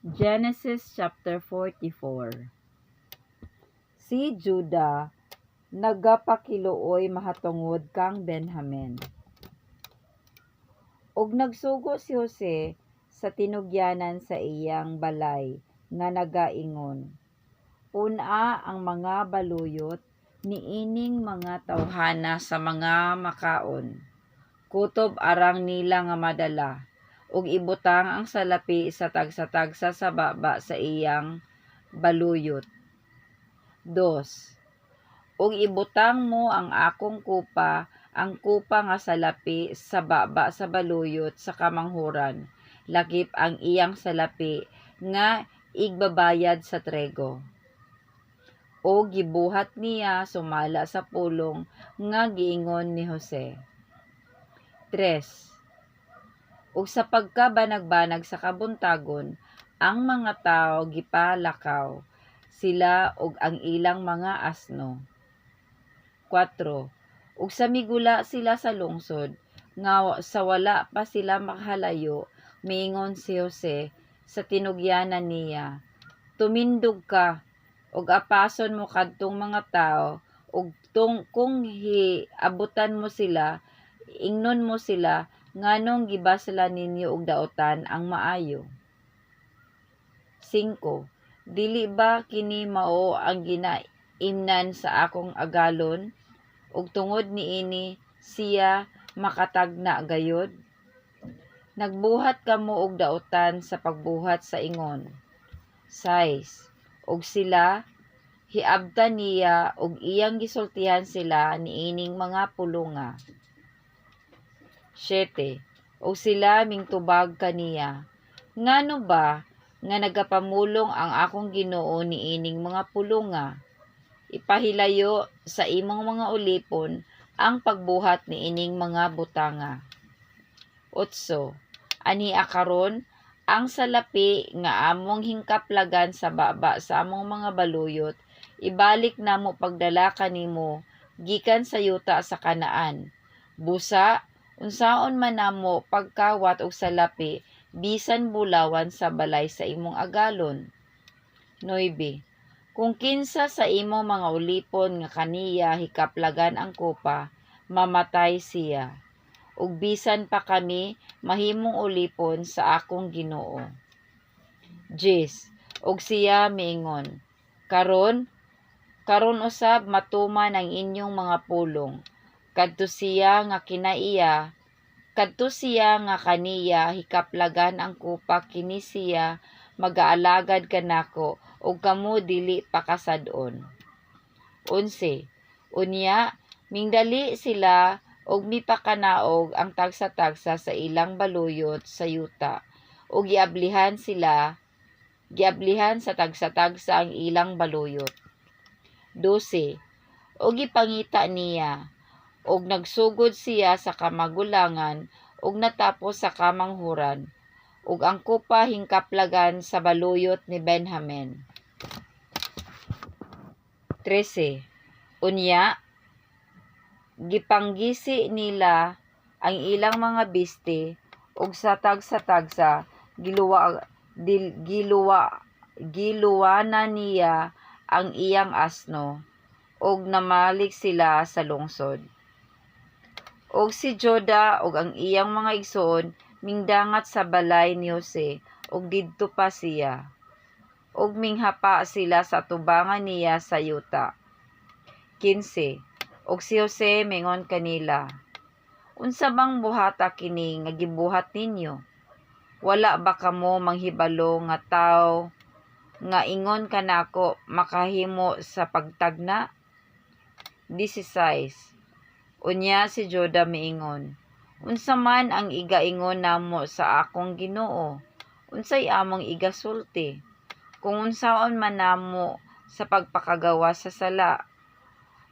Genesis chapter 44. Si Juda nagapakiluoy mahatungod kang Benjamin. Og nagsugo si Jose sa tinugyanan sa iyang balay nga nagaingon, una ang mga baluyot niining mga tawhana sa mga makaon. Kutob arang nila nga madala, ug ibutang ang salapi sa tagsa-tagsa sa baba sa iyang baluyot. 2. Ug ibutang mo ang akong kupa, ang kupa nga salapi sa baba sa baluyot sa kamanghuran, lakip ang iyang salapi nga igbabayad sa trego. O gibuhat niya sumala sa pulong nga giingon ni Jose. 3. Ug sa pagkabanag-banag sa kabuntagon, ang mga tao gipalakaw sila og ang ilang mga asno. 4. Ug sa migula sila sa lungsod, nga sa wala pa sila makahalayo, miingon si Jose sa tinugyanan niya, tumindog ka, ug apason mo kadtong mga tao, ug kung hiabutan mo sila, ingnon mo sila, nganong gibasla ninyo og daotan ang maayo. 5. Dili ba kini mao ang ginaimnan sa akong agalon? Ug tungod niini siya makatagna gayod? Nagbuhat kamo og daotan sa pagbuhat sa ingon. 6. Ug sila hiabtan niya ug iyang gisultihan sila niining mga pulonga. 7. Ug sila mingtubag kaniya, ngano ba nga nagapamulong ang akong Ginoo niining mga pulonga? Ipahilayo sa imong mga ulipon ang pagbuhat niining mga butanga. 8. Ania karon ang salapi nga among hingkaplagan sa baba sa among mga baluyot, ibalik namo pagdala kanimo gikan sa yuta sa Kanaan. Busa, unsaon man namo pagkawat og salapi bisan bulawan sa balay sa imong agalon. 9. Kung kinsa sa imong mga ulipon nga kaniya hikaplagan ang kupa, mamatay siya. Ug bisan pa kami mahimong ulipon sa akong Ginoo. 10. Ug siya miingon, karon usab matuman ang inyong mga pulong. Kadto siya nga kaniya hikaplagan ang kupa, kini siya magaalagad kanako ug kamo dili pakasad-on. 11. Unya mingdali sila ug mipakanaog ang tagsa-tagsa sa ilang baluyot sa yuta ug giablihan sa tagsa-tagsa ang ilang baluyot. 12. Ug gipangita niya ug nagsugod siya sa kamagulangan ug natapos sa kamanghuran, ug ang kupa hingkaplagan sa baluyot ni Benjamin. 13. Unya, gipanggisi nila ang ilang mga biste ug sa tagsa-tagsa giluwanan niya ang iyang asno ug namalik sila sa lungsod. Og si Juda ug ang iyang mga igsoon mingdangat sa balay ni Jose ug didto pa siya. Ug minghapa sila sa tubangan niya sa yuta. 15. Og si Jose mingon kanila, unsa bang buhata kini nga gibuhat ninyo? Wala ba kamo manghibalo nga tawo nga ingon kanako makahimo sa pagtagna? 16. Unya si Juda miingon, unsa man ang igaingon namo sa akong Ginoo? Unsay among igasulti? Kung unsaon man namo sa pagpakagawa sa sala,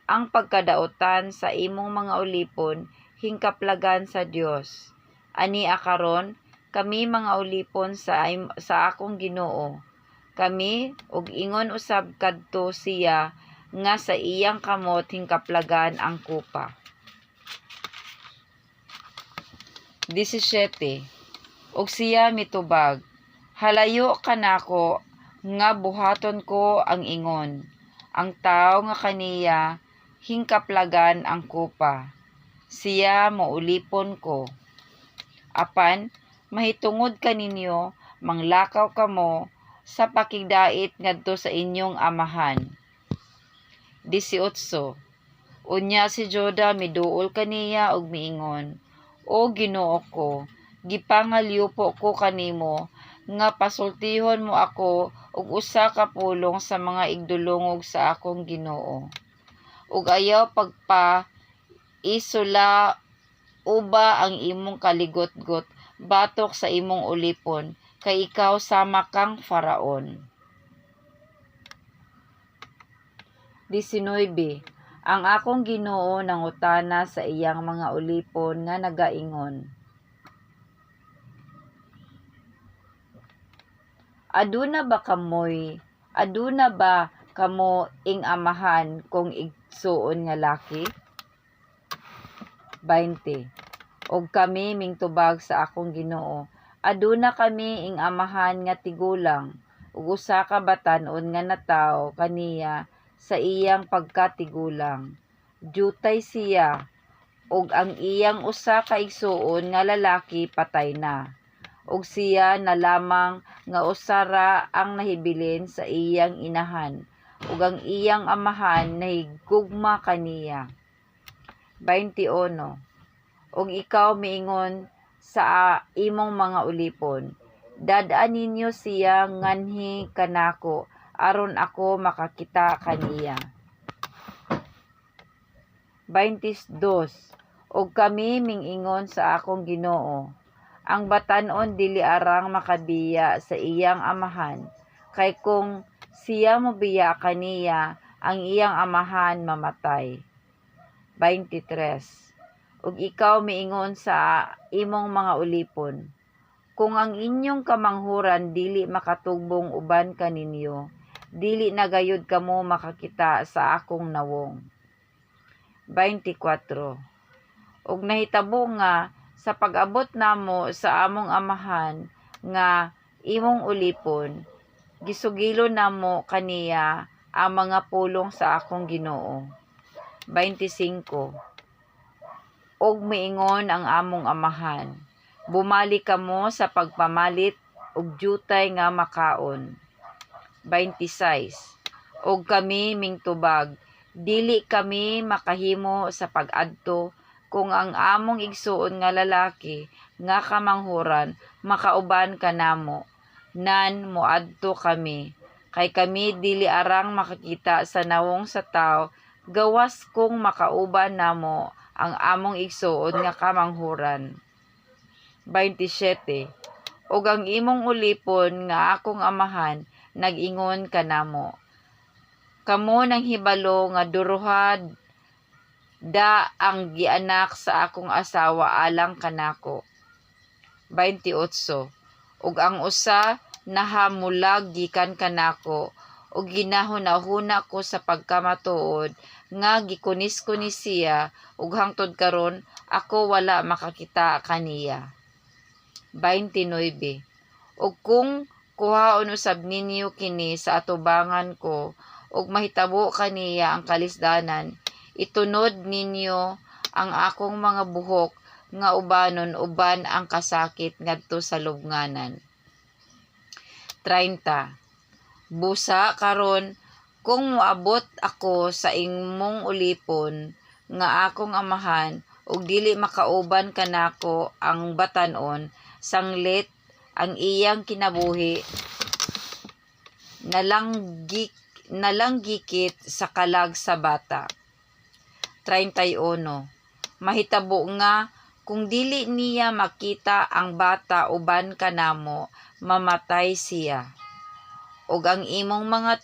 ang pagkadaotan sa imong mga ulipon hingkaplagan sa Dios. Ania karon kami mga ulipon sa akong Ginoo. Kami ug ingon usab kadto siya nga sa iyang kamot hingkaplagan ang kupa. 17. Og siya mitubag, Halayo kanako nga buhaton ko ang ingon. Ang tao nga kaniya hingkaplagan ang kupa. Siya maulipon ko. Apan mahitungod kaninyo manglakaw kamo sa pakigdait ngadto sa inyong amahan. 18. Unya si Joda miduol kaniya og miingon, O Ginoo ko, gipangalyupo ko kanimo nga pasultihon mo ako og usa ka pulong sa mga igdulungog sa akong Ginoo. Ug ayaw isula uba ang imong kaligot-got batok sa imong ulipon kay ikaw sama kang Faraon. 19. Ang akong Ginoo nangutana sa iyang mga ulipon nga nagaingon, Aduna ba kamo ing amahan kung igsuon nga laki? 20. Og kami mingtubag sa akong Ginoo, aduna kami ing amahan nga tigulang, ug usa ka batan-on nga natawo kaniya sa iyang pagkatigulang. Jutay siya, ug ang iyang usa ka igsuon nga lalaki patay na. Ug siya na lamang nga usara ang nahibilin sa iyang inahan, ug ang iyang amahan nahigugma kaniya. 21. Ug ikaw miingon sa imong mga ulipon, Dad-an ninyo siya nganhi kanako aron ako makakita kaniya. 22. Ug kami mingingon sa akong Ginoo, ang batan-on dili arang makabiya sa iyang amahan, kay kung siya mobiya kaniya, ang iyang amahan mamatay. 23. Ug ikaw miingon sa imong mga ulipon, kung ang inyong kamanghuran dili makatugbong uban kaninyo, dili na gayud kamo makakita sa akong nawong. 24. Ug nahitabo nga sa pag-abot namo sa among amahan nga imong ulipon, gisugilo namo kaniya ang mga pulong sa akong Ginoo. 25. Og miingon ang among amahan, bumalik kamo sa pagpamalit og jutay nga makaon. 26. Og kami mingtubag, dili kami makahimo sa pag-adto kung ang among igsuon nga lalaki nga kamanghuran makauban kanamo, nan moadto kami, kay kami dili arang makakita sa nawong sa tao, gawas kung makauban namo ang among igsuon nga kamanghuran. 27. Og ang imong ulipon nga akong amahan nag-ingon kanamo, kamo nang hibalo nga duruhad da ang gianak sa akong asawa alang kanako. 28. Ug ang usa nahamulag gikan kanako, ug ginahuna-huna ko sa pagkamatuod nga gikunis-kunis siya, ug hangtod karon ako wala makakita kaniya. 29. Ug kung kuhaon usab ninyo kini sa atubangan ko, ug mahitabo kaniya ang kalisdanan, itunod ninyo ang akong mga buhok nga ubanon uban ang kasakit ngadto sa lubnganan. 30. Busa karon kung moabot ako sa imong ulipon nga akong amahan ug dili makauban kanako ang batan-on, sanglit ang iyang kinabuhi nalanggikit sa kalag sa bata. 31. Mahitabo nga kung dili niya makita ang bata uban kanamo, mamatay siya. Ug ang imong mga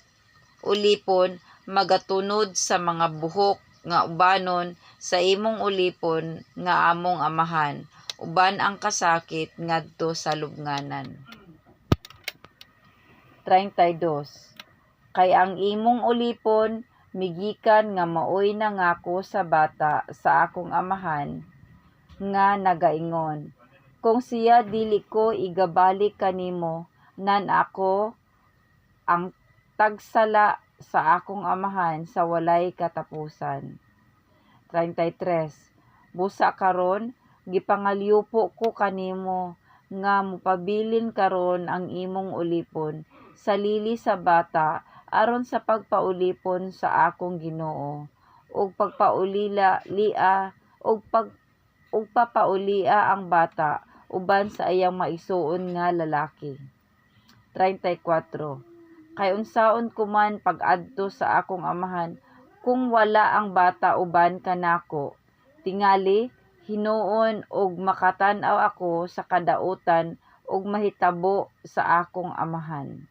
ulipon magatunod sa mga buhok nga ubanon sa imong ulipon nga among amahan, uban ang kasakit ngadto sa lubnganan. 32. Kay ang imong ulipon migikan nga maoy nangako sa bata sa akong amahan nga nagaingon, kung siya dili ko igabalik kanimo nan ako ang tagsala sa akong amahan sa walay katapusan. 33. Busa karon gipangalyupo ko kanimo nga mupabilin karon ang imong ulipon sa lili sa bata aron sa pagpaulipon sa akong Ginoo ug papaulia ang bata uban sa iyang maisuon nga lalaki. 34. Kay unsaon ko man pag-adto sa akong amahan kung wala ang bata uban kanako, tingali hinuon og makatan-aw ako sa kadautan ug mahitabo sa akong amahan.